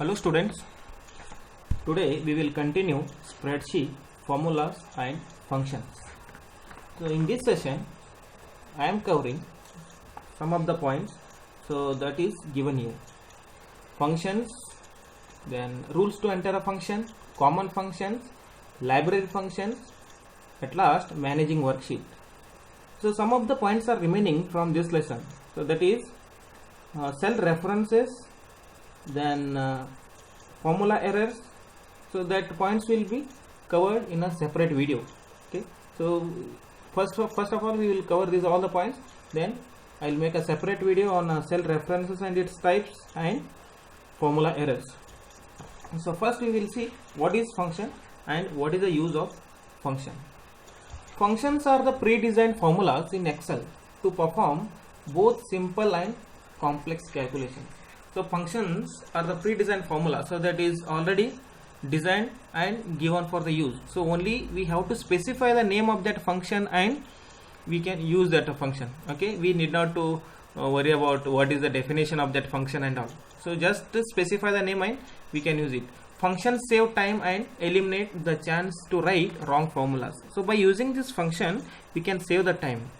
Hello students, today we will continue spreadsheet formulas and functions. So in this session I am covering some of the points that is given here. Functions, then rules to enter a function, common functions, library functions, at last managing worksheet. So some of the points are remaining from this lesson. So that is cell references, then formula errors. So that points will be covered in a separate video. Okay, so first of all we will cover these all the points, then I will make a separate video on cell references and its types and formula errors. So first we will see what is function and what is the use of function. Functions are the pre-designed formulas in Excel to perform both simple and complex calculations. So functions are the pre-designed formula, so that is already designed and given for the use. So only we have to specify the name of that function and we can use that function. Okay, we need not to worry about what is the definition of that function and all. So just to specify the name and we can use it. Functions save time and eliminate the chance to write wrong formulas. So by using this function we can save the time.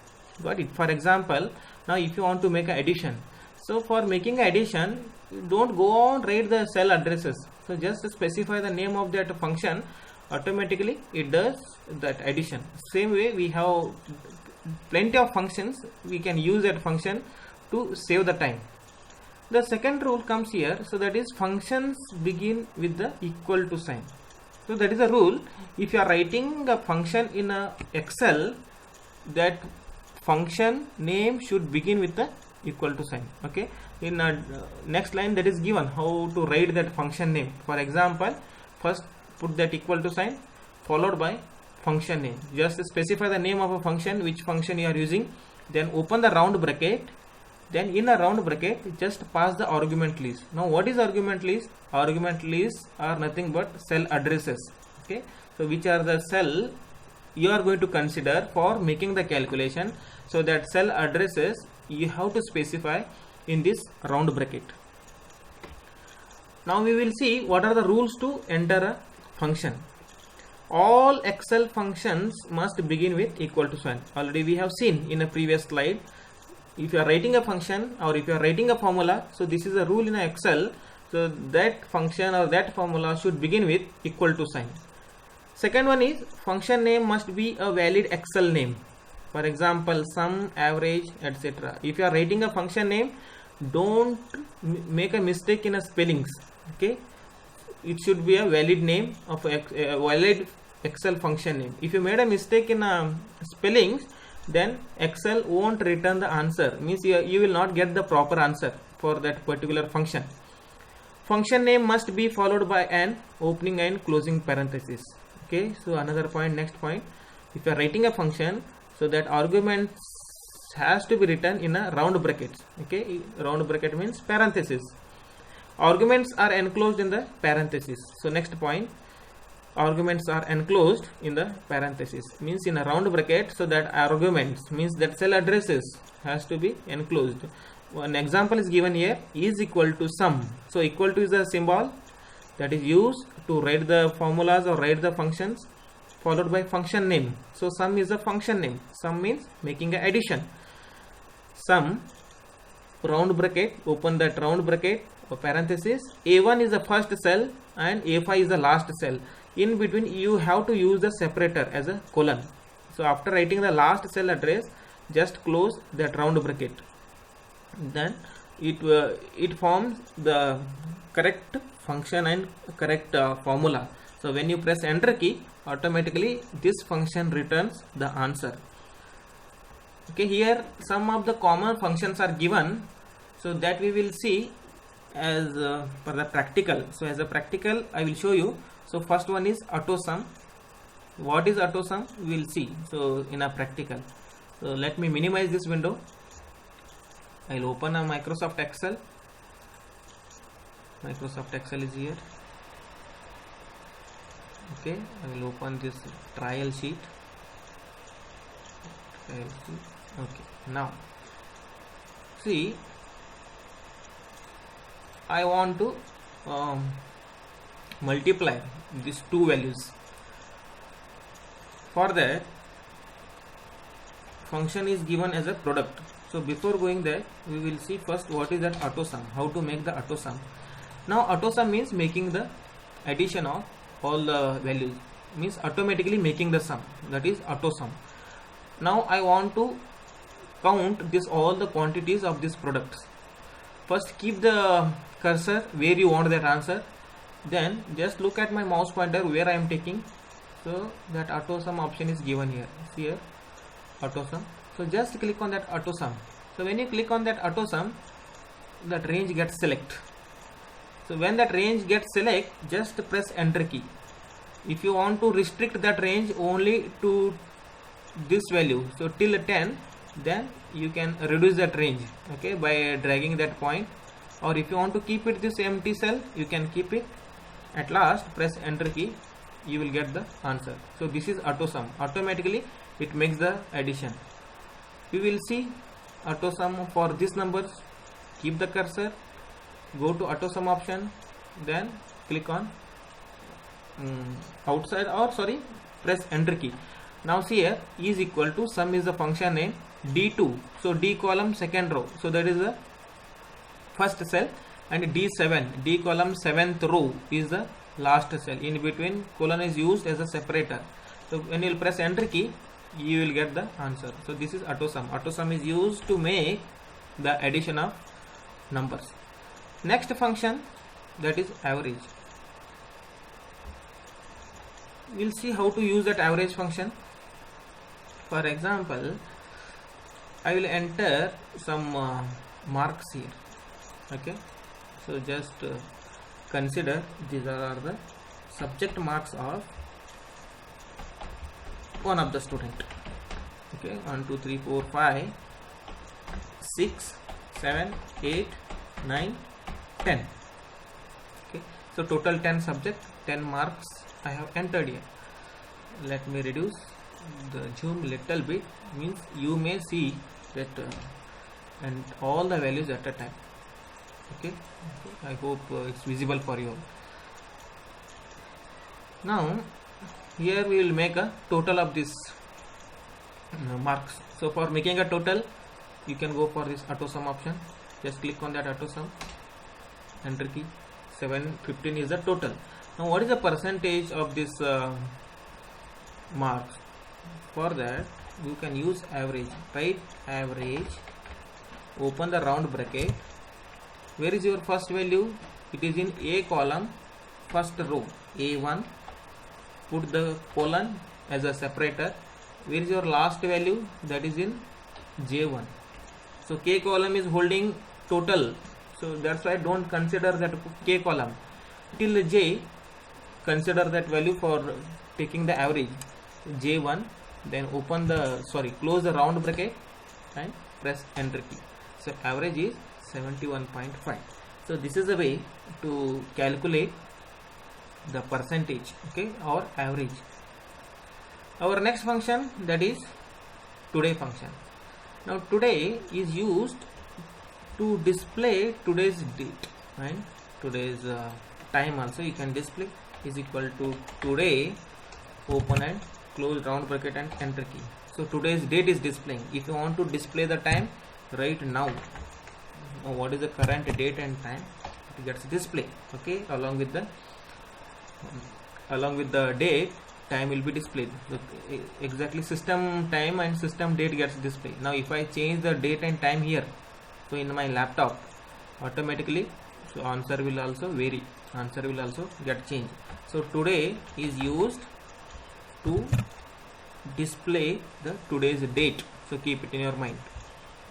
Got it? For example, now if you want to make an addition, so for making addition, don't go on write the cell addresses. So just specify the name of that function, automatically it does that addition. Same way we have plenty of functions, we can use that function to save the time. The second rule comes here, so that is functions begin with the equal to sign. So that is a rule. If you are writing a function in a Excel, that function name should begin with the equal to sign. Okay, in next line that is given how to write that function name. For example, first put that equal to sign followed by function name. Just specify the name of a function, which function you are using, then open the round bracket, then in a round bracket just pass the argument list. Now what is argument list? Argument lists are nothing but cell addresses. Okay, so which are the cell you are going to consider for making the calculation. So that cell addresses you have to specify in this round bracket. Now we will see what are the rules to enter a function. All Excel functions must begin with equal to sign. Already we have seen in a previous slide. If you are writing a function or if you are writing a formula, so this is a rule in Excel. So that function or that formula should begin with equal to sign. Second one is function name must be a valid Excel name. For example, sum, average, etc. If you are writing a function name, don't make a mistake in a spellings. Okay, it should be a valid name of a valid Excel function name. If you made a mistake in spellings, then Excel won't return the answer. Means you will not get the proper answer for that particular function. Function name must be followed by an opening and closing parenthesis. Okay, so another point, next point. If you are writing a function, so that arguments has to be written in a round brackets. Okay, round bracket means parenthesis. Arguments are enclosed in the parenthesis. So next point, arguments are enclosed in the parenthesis, means in a round bracket. So that arguments means that cell addresses has to be enclosed. One example is given here, is equal to sum. So equal to is a symbol that is used to write the formulas or write the functions, followed by function name. So sum is a function name. Sum means making an addition. Sum, round bracket, open that round bracket or parenthesis. A1 is the first cell and A5 is the last cell. In between you have to use the separator as a colon. So after writing the last cell address, just close that round bracket. Then it forms the correct function and correct formula. So when you press enter key, automatically this function returns the answer. Okay, here some of the common functions are given, so that we will see as for the practical. So as a practical I will show you. So first one is auto sum. What is auto sum? We will see. So in a practical. So let me minimize this window. I will open a Microsoft Excel. Microsoft Excel is here. Okay, I will open this trial sheet. Okay, now see I want to multiply these two values. For that, function is given as a product. So before going there, we will see first what is that auto sum, how to make the auto sum. Now auto sum means making the addition of all the values, means automatically making the sum, that is auto sum. Now I want to count this all the quantities of these products. First keep the cursor where you want that answer, then just look at my mouse pointer where I am taking. So that auto sum option is given here. See here, auto sum. So just click on that auto sum. So when you click on that auto sum, that range gets select. So when that range gets select, just press enter key. If you want to restrict that range only to this value, so till 10, then you can reduce that range, okay, by dragging that point. Or if you want to keep it this empty cell, you can keep it. At last press enter key, you will get the answer. So this is auto sum, automatically it makes the addition. We will see auto sum for these numbers. Keep the cursor, go to auto sum option, then click on outside, or sorry, press enter key. Now see here, is equal to sum is the function name, D2, so D column second row, so that is the first cell, and D7, D column 7th row is the last cell. In between colon is used as a separator. So when you will press enter key, you will get the answer. So this is auto sum. Auto sum is used to make the addition of numbers. Next function, that is average. We will see how to use that average function. For example, I will enter some marks here, okay. So just consider these are the subject marks of one of the student, okay. 1 2 3 4 5 6 7 8 9 10, okay. So total 10 subject, 10 marks I have entered here. Let me reduce the zoom little bit, means you may see that and all the values at a time, okay. I hope it's visible for you. Now here we will make a total of this marks. So for making a total, you can go for this auto sum option. Just click on that auto sum, enter key. 715 is the total. Now what is the percentage of this marks? For that you can use average. Write average, open the round bracket. Where is your first value? It is in A column, first row, A1. Put the colon as a separator. Where is your last value? That is in J1. So K column is holding total, so that's why don't consider that K column. Till J, consider that value for taking the average, J1. Then open the, close the round bracket and press enter key. So average is 71.5. So this is a way to calculate the percentage, okay, or average. Our next function, that is today function. Now today is used to display today's date and today's time also. You can display is equal to today, open and close round bracket and enter key. So today's date is displaying. If you want to display the time, write now. What is the current date and time? It gets display, okay. Along with the date, time will be displayed. So exactly system time and system date gets displayed. Now if I change the date and time here, so in my laptop, automatically, so answer will also vary. Answer will also get changed. So today is used to display the today's date. So keep it in your mind.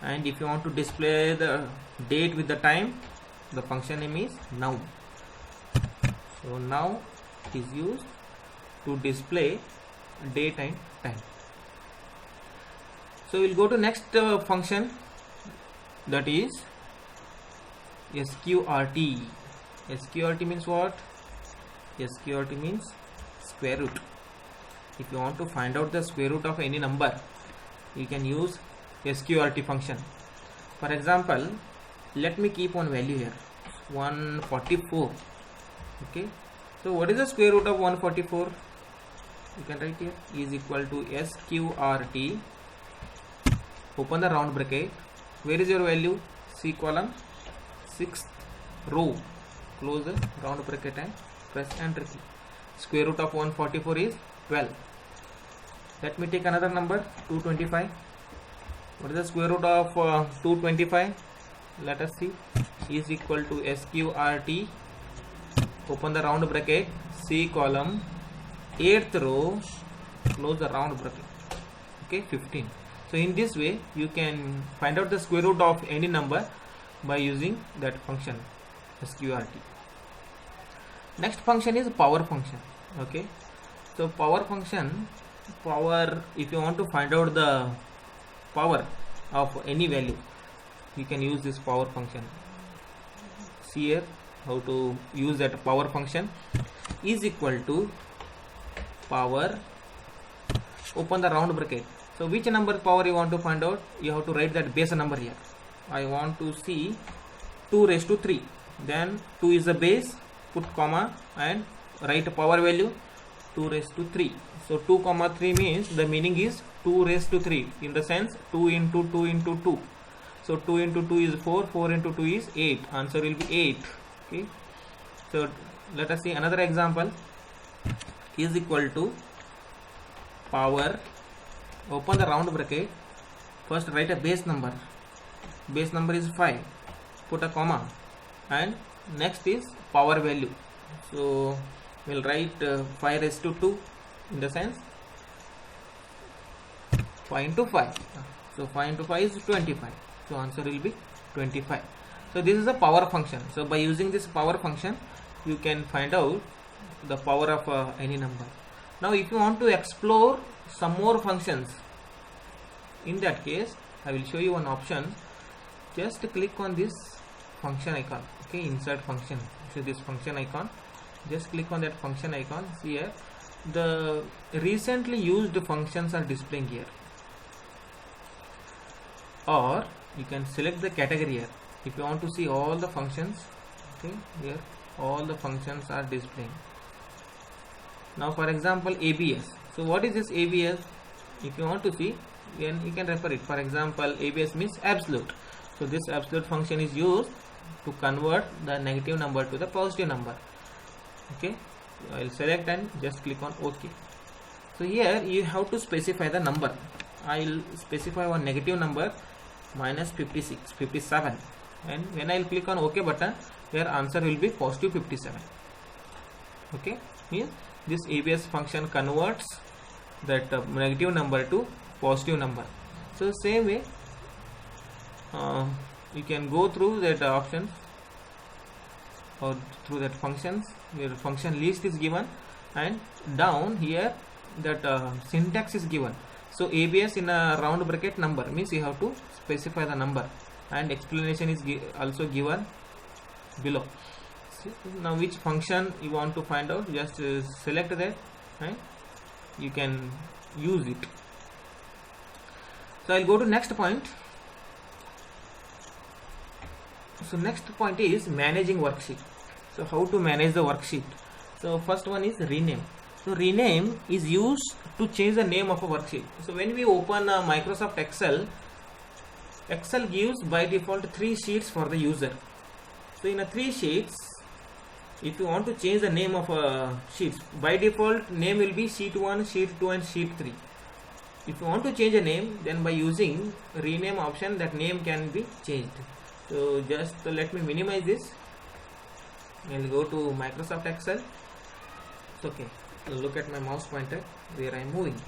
And if you want to display the date with the time, the function name is now. So now is used to display date and time. So we'll go to next function, that is SQRT. SQRT means what? SQRT means square root. If you want to find out the square root of any number, you can use SQRT function. For example, let me keep one value here, 144. Okay, so what is the square root of 144? You can write here is equal to SQRT, open the round bracket, where is your value? C column, 6th row, close the round bracket and press enter key. Square root of 144 is 12. Let me take another number, 225. What is the square root of 225? Let us see. Is equal to SQRT, open the round bracket, C column, 8th row, close the round bracket. Okay, 15. So in this way you can find out the square root of any number by using that function SQRT. Next function is power function. Okay, so power function, if you want to find out the power of any value, you can use this power function. See here how to use that power function. Is equal to power, open the round bracket. So which number power you want to find out? You have to write that base number here. I want to see 2 raised to 3. Then 2 is the base, put comma and write power value 2 raised to 3. So 2 comma 3 means the meaning is 2 raised to 3, in the sense 2 into 2 into 2. So 2 into 2 is 4, 4 into 2 is 8. Answer will be 8. Okay. So let us see another example. Is equal to power, open the round bracket, first write a base number. Base number is 5, put a comma and next is power value. So we'll write 5 raised to 2, in the sense 5 into 5. So 5 into 5 is 25. So answer will be 25. So this is a power function. So by using this power function you can find out the power of any number. Now if you want to explore some more functions, in that case I will show you one option. Just click on this function icon. Okay, insert function. So this function icon, just click on that function icon. See here the recently used functions are displaying here, or you can select the category here if you want to see all the functions. Okay, here all the functions are displaying. Now for example ABS. So what is this ABS? If you want to see, then you can refer it. For example, ABS means absolute. So this absolute function is used to convert the negative number to the positive number. Okay, I will select and just click on OK. So here you have to specify the number. I will specify one negative number, minus 56, 57, and when I will click on OK button, your answer will be positive 57. Okay, means this ABS function converts that negative number to positive number. So same way you can go through that options or through that functions, where function list is given and down here that syntax is given. So ABS in a round bracket number means you have to specify the number, and explanation is also given below. So now which function you want to find out, just select that and you can use it. So I'll go to next point. So next point is managing worksheet. So how to manage the worksheet? So first one is rename. So rename is used to change the name of a worksheet. So when we open Microsoft Excel, Excel gives by default 3 sheets for the user. So in a 3 sheets, if you want to change the name of a sheet, by default name will be sheet 1, sheet 2 and sheet 3. If you want to change a name, then by using rename option, that name can be changed. So just let me minimize this. I'll go to Microsoft Excel. It's okay. Look at my mouse pointer where I am moving.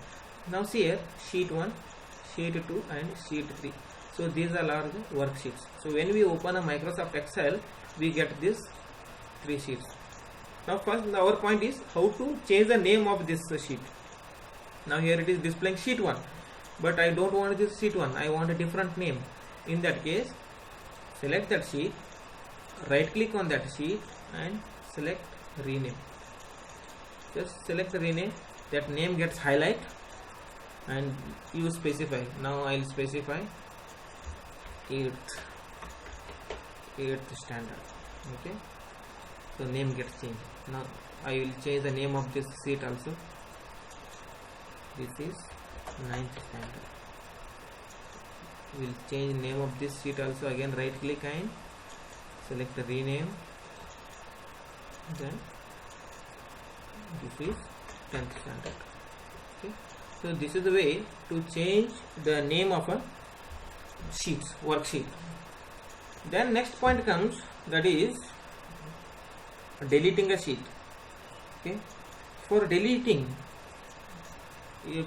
Now see here, sheet 1, sheet 2 and sheet 3. So these are the worksheets. So when we open a Microsoft Excel, we get this 3 sheets. Now first our point is how to change the name of this sheet. Now here it is displaying sheet 1, but I don't want this sheet 1, I want a different name. In that case, select that sheet, right click on that sheet and select rename. Just select the rename, that name gets highlight and you specify. Now I will specify 8th standard. Okay, so name gets changed. Now I will change the name of this sheet also. This is 9th standard. We will change name of this sheet also. Again right click and select rename. Then this is 10th standard. Okay, so this is the way to change the name of a sheets, worksheet. Then next point comes, that is deleting a sheet. Okay, for deleting,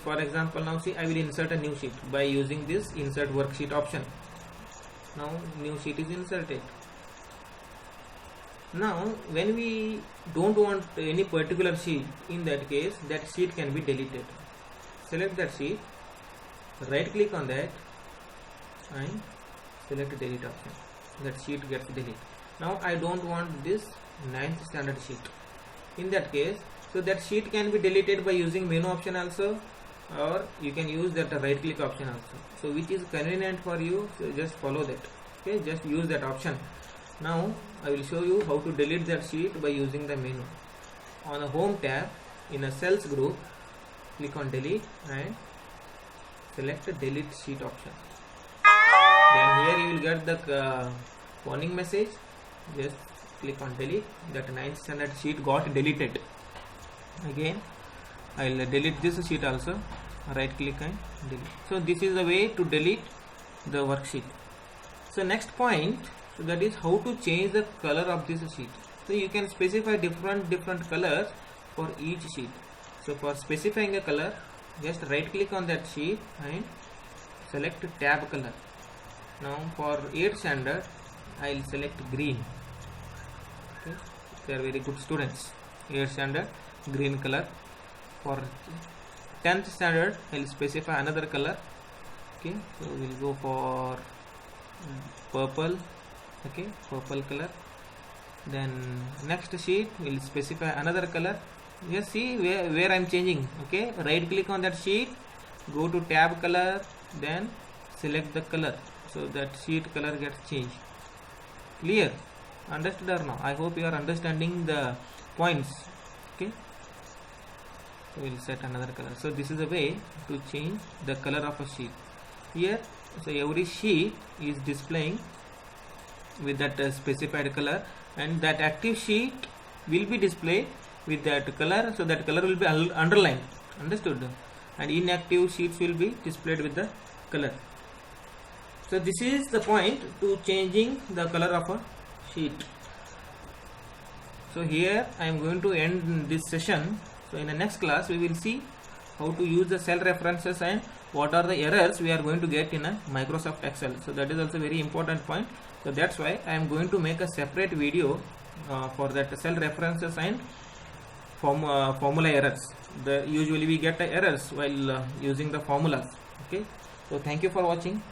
for example, now see, I will insert a new sheet by using this insert worksheet option. Now new sheet is inserted. Now when we don't want any particular sheet, in that case that sheet can be deleted. Select that sheet, right click on that and select delete option. That sheet gets deleted. Now I don't want this 9th standard sheet. In that case, so that sheet can be deleted by using menu option also, or you can use that right click option also. So which is convenient for you, so just follow that. Okay, just use that option. Now I will show you how to delete that sheet by using the menu. On the home tab, in a cells group, click on delete and select the delete sheet option. Then here you will get the warning message. Just click on delete. That 9th standard sheet got deleted. Again I will delete this sheet also. Right click and delete. So this is the way to delete the worksheet. So next point, so that is how to change the color of this sheet. So you can specify different colors for each sheet. So for specifying a color, just right click on that sheet and select tab color. Now for 8th standard, I will select green. Okay, they are very good students. 8th standard, green color. For 10th standard, I will specify another color. Okay, so we will go for purple. Okay, purple color. Then next sheet we will specify another color. Just see where I am changing. Okay, right click on that sheet, go to tab color, then select the color, so that sheet color gets changed. Clear? Understood or no? I hope you are understanding the points. Okay, so we will set another color. So this is a way to change the color of a sheet. Here, so every sheet is displaying with that specified color, and that active sheet will be displayed with that color, so that color will be underlined. Understood? And inactive sheets will be displayed with the color. So this is the point to changing the color of a sheet. So here I am going to end this session. So in the next class we will see how to use the cell references and what are the errors we are going to get in a Microsoft Excel. So that is also very important point. So that's why I am going to make a separate video for that cell references and formula errors. Usually we get errors while using the formulas. Okay, so thank you for watching.